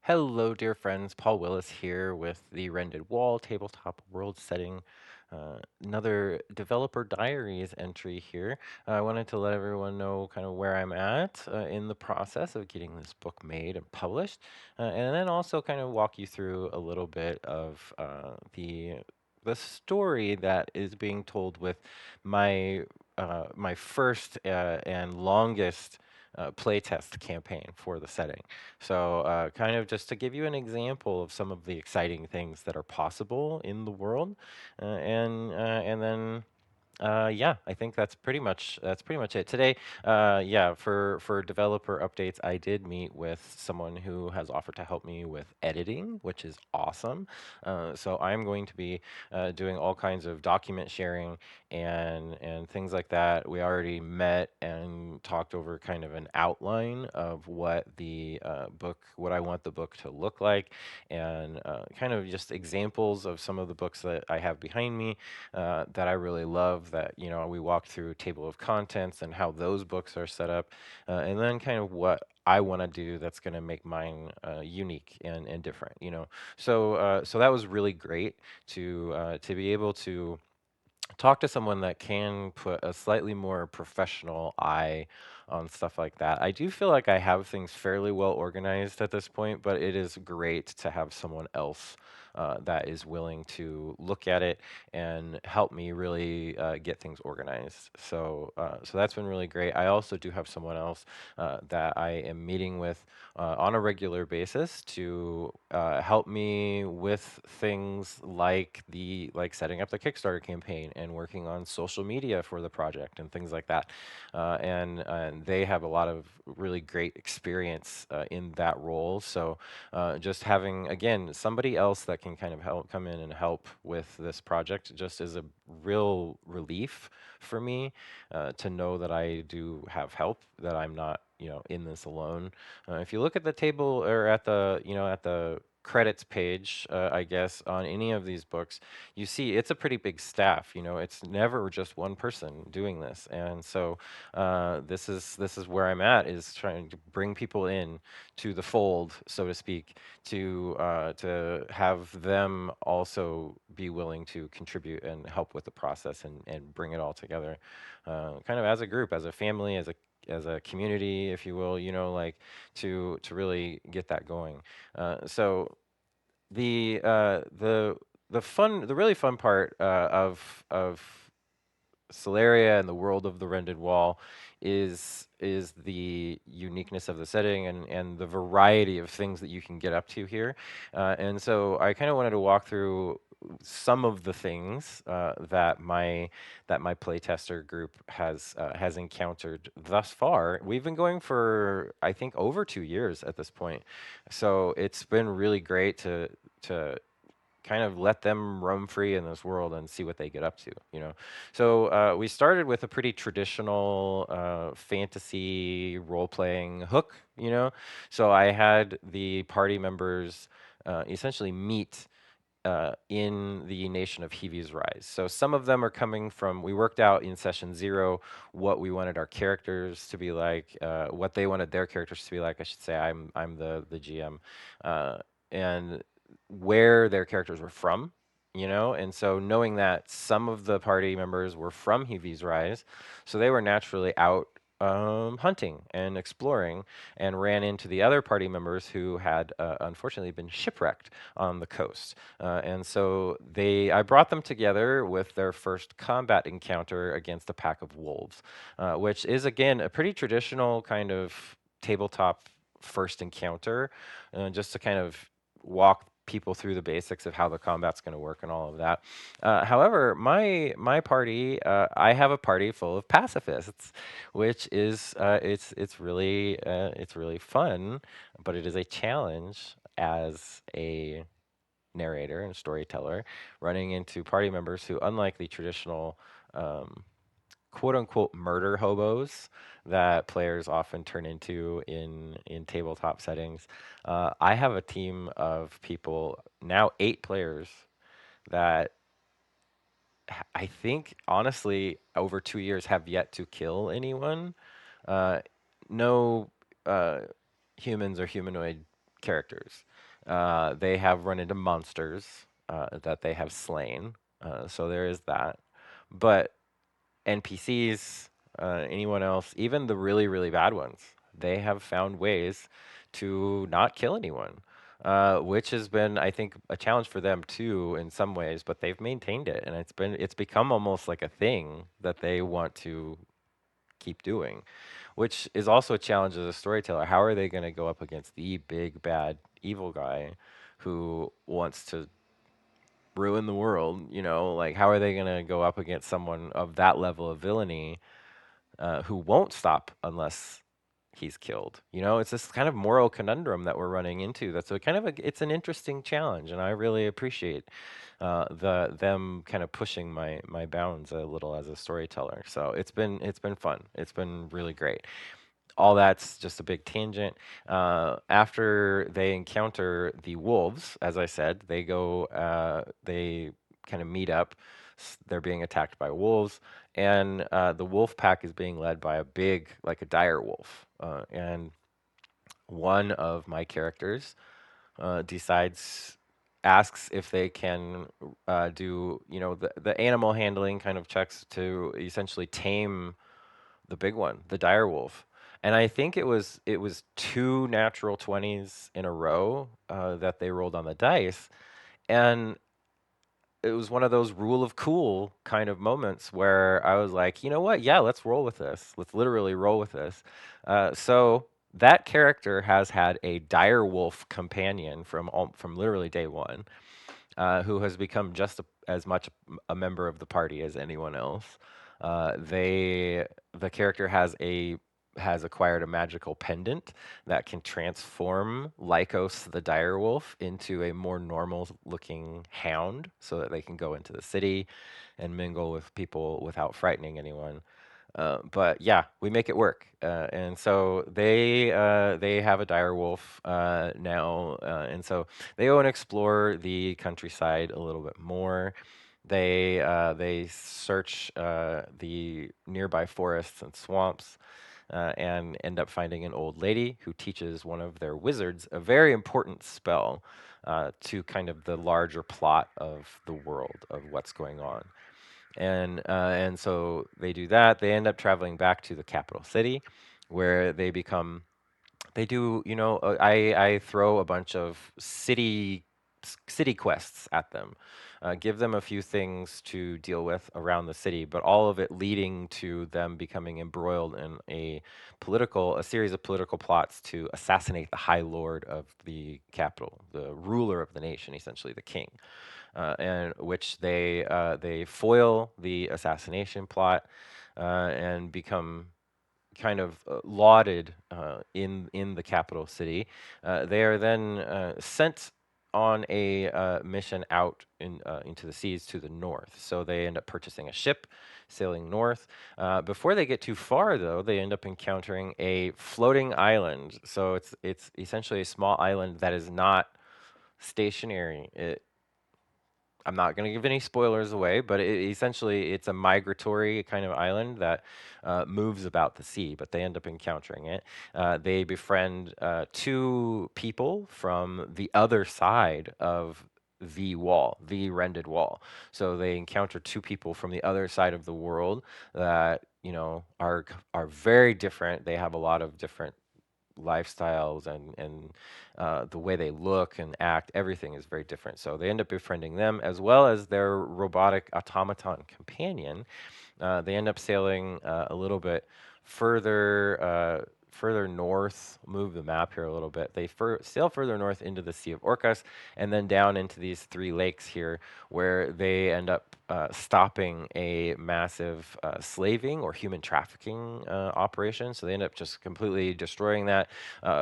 Hello, dear friends. Paul Willis here with the Rended Wall tabletop world setting. Another developer diaries entry here. I wanted to let everyone know kind of where I'm at in the process of getting this book made and published, and then also kind of walk you through a little bit of the story that is being told with my first and longest playtest campaign for the setting. So, kind of just to give you an example of some of the exciting things that are possible in the world, and then yeah, I think that's pretty much it today. Yeah, for developer updates, I did meet with someone who has offered to help me with editing, which is awesome. So I'm going to be doing all kinds of document sharing and things like that. We already met and talked over kind of an outline of what I want the book to look like, and kind of just examples of some of the books that I have behind me that I really love. That we walked through table of contents and how those books are set up, and then kind of what I want to do that's going to make mine unique and different. So that was really great to be able to talk to someone that can put a slightly more professional eye on stuff like that. I do feel like I have things fairly well organized at this point, but it is great to have someone else that is willing to look at it and help me really get things organized. So that's been really great. I also do have someone else that I am meeting with on a regular basis to help me with things like setting up the Kickstarter campaign and working on social media for the project and things like that. And they have a lot of really great experience in that role. So just having again somebody else that can kind of help come in and help with this project just is a real relief for me to know that I do have help, that I'm not in this alone. If you look at the table or at the credits page, I guess, on any of these books, you see it's a pretty big staff. It's never just one person doing this, and so this is where I'm at, is trying to bring people in to the fold, so to speak, to have them also be willing to contribute and help with the process and bring it all together, kind of as a group, as a family, as a community, if you will, like to really get that going. So the really fun part of Solaria and the world of the Rended Wall is the uniqueness of the setting and the variety of things that you can get up to here. And so I kind of wanted to walk through some of the things that my playtester group has encountered thus far. We've been going for, I think, over 2 years at this point, so it's been really great to kind of let them roam free in this world and see what they get up to. So we started with a pretty traditional fantasy role-playing hook. So I had the party members essentially meet in the nation of Heavy's Rise. So some of them are coming from, we worked out in session 0 what we wanted our characters to be like, what they wanted their characters to be like, I should say. I'm the GM. And where their characters were from. And so knowing that some of the party members were from Heavy's Rise, so they were naturally out hunting and exploring, and ran into the other party members who had unfortunately been shipwrecked on the coast. And so I brought them together with their first combat encounter against a pack of wolves, which is again a pretty traditional kind of tabletop first encounter, just to kind of walk people through the basics of how the combat's going to work and all of that. However, my party, I have a party full of pacifists, which is it's really fun, but it is a challenge as a narrator and storyteller, running into party members who, unlike the traditional quote unquote murder hobos that players often turn into in tabletop settings, I have a team of people, now 8 players, that I think honestly over 2 years have yet to kill anyone. Uh, no uh, humans or humanoid characters. They have run into monsters that they have slain, so there is that. But NPCs, anyone else, even the really, really bad ones, they have found ways to not kill anyone, which has been, I think, a challenge for them too in some ways. But they've maintained it, and it's become almost like a thing that they want to keep doing, which is also a challenge as a storyteller. How are they going to go up against the big bad evil guy who wants to ruin the world? Like how are they going to go up against someone of that level of villainy who won't stop unless he's killed? It's this kind of moral conundrum that we're running into. That's a kind of it's an interesting challenge, and I really appreciate them kind of pushing my bounds a little as a storyteller. So it's been fun. It's been really great. All that's just a big tangent. After they encounter the wolves, as I said, they kind of meet up. They're being attacked by wolves, and the wolf pack is being led by a big, like a dire wolf. And one of my characters decides, asks if they can do, the animal handling kind of checks to essentially tame the big one, the dire wolf. And I think it was two natural 20s in a row that they rolled on the dice, and it was one of those rule of cool kind of moments where I was like, you know what? Yeah, let's roll with this. Let's literally roll with this. So that character has had a dire wolf companion from literally day one, who has become just as much a member of the party as anyone else. The character has acquired a magical pendant that can transform Lycos the direwolf into a more normal looking hound so that they can go into the city and mingle with people without frightening anyone. But yeah, we make it work, and so they have a dire wolf now, and so they go and explore the countryside a little bit more. They search the nearby forests and swamps, and end up finding an old lady who teaches one of their wizards a very important spell to kind of the larger plot of the world of what's going on. And so they do that. They end up traveling back to the capital city, where they do, I throw a bunch of city quests at them, give them a few things to deal with around the city, but all of it leading to them becoming embroiled in a series of political plots to assassinate the High Lord of the capital, the ruler of the nation, essentially the king, and which they foil the assassination plot and become kind of lauded in the capital city. They are then sent on a mission out into the seas to the north. So they end up purchasing a ship, sailing north. Before they get too far, though, they end up encountering a floating island. So it's essentially a small island that is not stationary. I'm not going to give any spoilers away, but essentially it's a migratory kind of island that moves about the sea, but they end up encountering it. They befriend two people from the other side of the wall, the Rended wall. So they encounter two people from the other side of the world that, are very different. They have a lot of different lifestyles and the way they look and act, everything is very different. So they end up befriending them as well as their robotic automaton companion. They end up sailing a little bit further north. Move the map here a little bit. They sail further north into the Sea of Orcas, and then down into these three lakes here, where they end up stopping a massive slaving or human trafficking operation. So they end up just completely destroying that,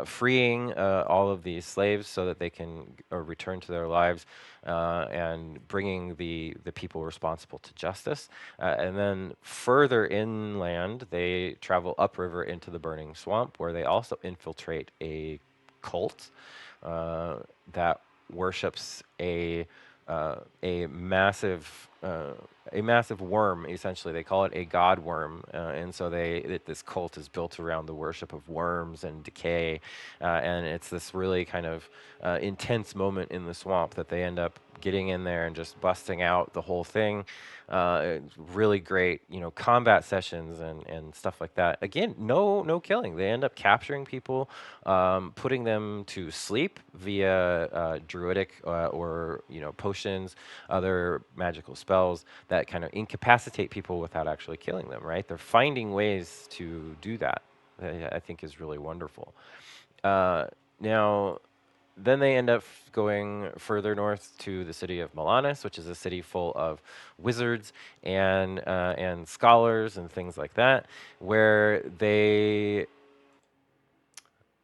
freeing all of these slaves so that they can return to their lives, and bringing the people responsible to justice. And then further inland, they travel upriver into the burning swamp, where they also infiltrate a cult uh, that worships a massive worm. Essentially, they call it a god worm, and so this cult is built around the worship of worms and decay, and it's this really kind of intense moment in the swamp that they end up getting in there and just busting out the whole thing. It's really great, combat sessions and stuff like that. Again, no killing. They end up capturing people, putting them to sleep via druidic or potions, other magical spells that kind of incapacitate people without actually killing them. Right? They're finding ways to do that. I think is really wonderful. Uh, Now, then they end up going further north to the city of Milanus, which is a city full of wizards and scholars and things like that, where they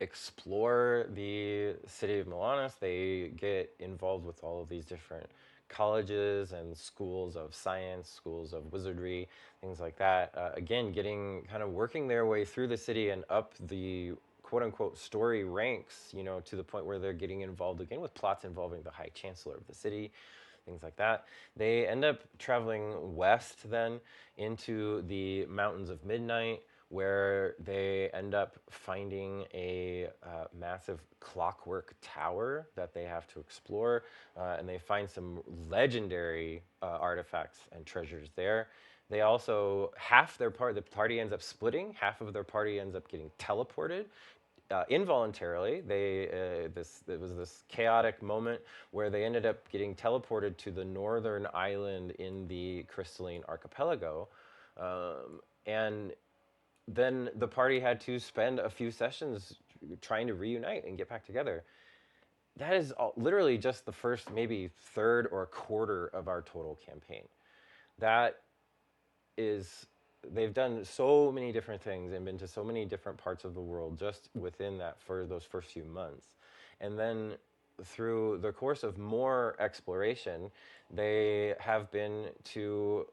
explore the city of Milanus. They get involved with all of these different colleges and schools of science, schools of wizardry, things like that. Again, getting kind of working their way through the city and up the quote unquote story ranks, to the point where they're getting involved again with plots involving the High Chancellor of the city, things like that. They end up traveling west then into the Mountains of Midnight, where they end up finding a massive clockwork tower that they have to explore, and they find some legendary artifacts and treasures there. They also the party ends up splitting. Half of their party ends up getting teleported involuntarily. It was this chaotic moment where they ended up getting teleported to the northern island in the Crystalline Archipelago, and then the party had to spend a few sessions trying to reunite and get back together. That is literally just the first, maybe third or a quarter of our total campaign. That is, they've done so many different things and been to so many different parts of the world just within that for those first few months. And then through the course of more exploration, they have been to,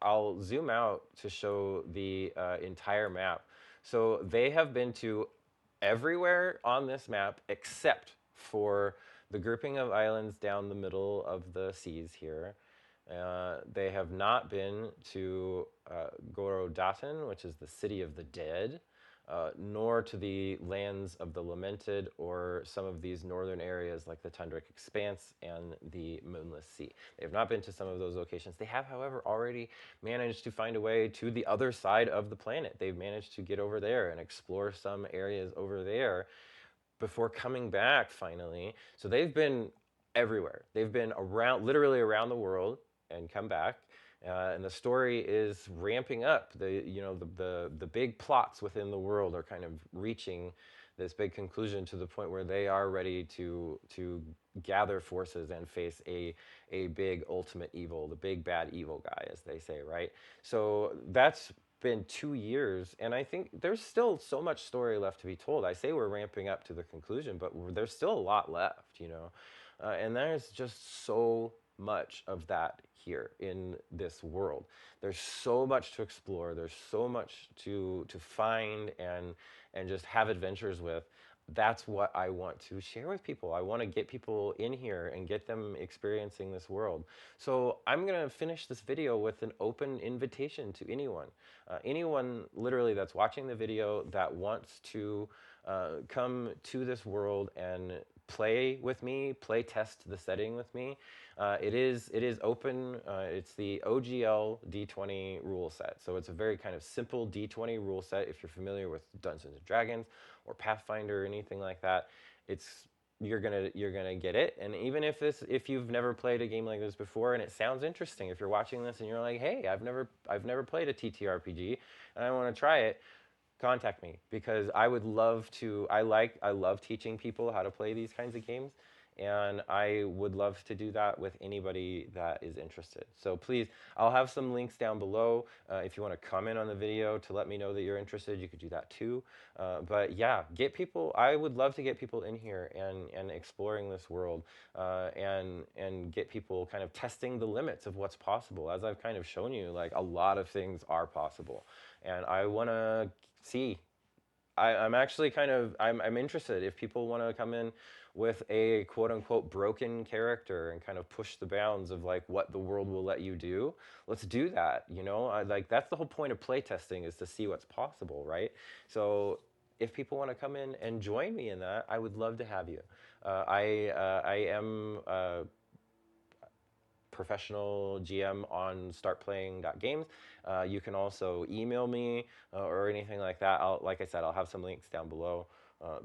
I'll zoom out to show the entire map. So they have been to everywhere on this map except for the grouping of islands down the middle of the seas here. They have not been to Gorodaten, which is the city of the dead, nor to the lands of the lamented or some of these northern areas like the Tundric Expanse and the Moonless Sea. They have not been to some of those locations. They have, however, already managed to find a way to the other side of the planet. They've managed to get over there and explore some areas over there before coming back finally. So they've been everywhere. They've been around, literally around the world, and come back. And the story is ramping up. The big plots within the world are kind of reaching this big conclusion to the point where they are ready to gather forces and face a big ultimate evil, the big bad evil guy, as they say, right? So that's been 2 years, and I think there's still so much story left to be told. I say we're ramping up to the conclusion, but there's still a lot left. And there's just so much of that here in this world. There's so much to explore. There's so much to find and just have adventures with. That's what I want to share with people. I want to get people in here and get them experiencing this world. So I'm going to finish this video with an open invitation to anyone. Anyone literally that's watching the video that wants to come to this world and play with me, play test the setting with me. It is open. It's the OGL D20 rule set. So it's a very kind of simple D20 rule set. If you're familiar with Dungeons and Dragons or Pathfinder or anything like that, it's you're gonna get it. And even if you've never played a game like this before and it sounds interesting, if you're watching this and you're like, hey, I've never played a TTRPG and I want to try it, contact me, because I would love to. I love teaching people how to play these kinds of games, and I would love to do that with anybody that is interested. So please, I'll have some links down below. If you want to comment on the video to let me know that you're interested, you could do that too. But yeah, get people. I would love to get people in here and exploring this world, and get people kind of testing the limits of what's possible. As I've kind of shown you, like, a lot of things are possible, and I want to see I'm actually kind of I'm interested if people want to come in with a quote unquote broken character and kind of push the bounds of like what the world will let you do. Let's do that. You know, like that's the whole point of playtesting is to see what's possible, right? So if people want to come in and join me in that, I would love to have you. I am professional GM on startplaying.games. You can also email me or anything like that. Like I said, I'll have some links down below.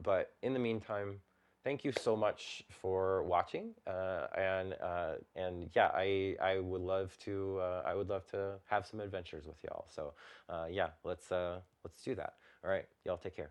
But in the meantime, thank you so much for watching. And yeah, I would love to have some adventures with y'all. So yeah, let's do that. All right, y'all take care.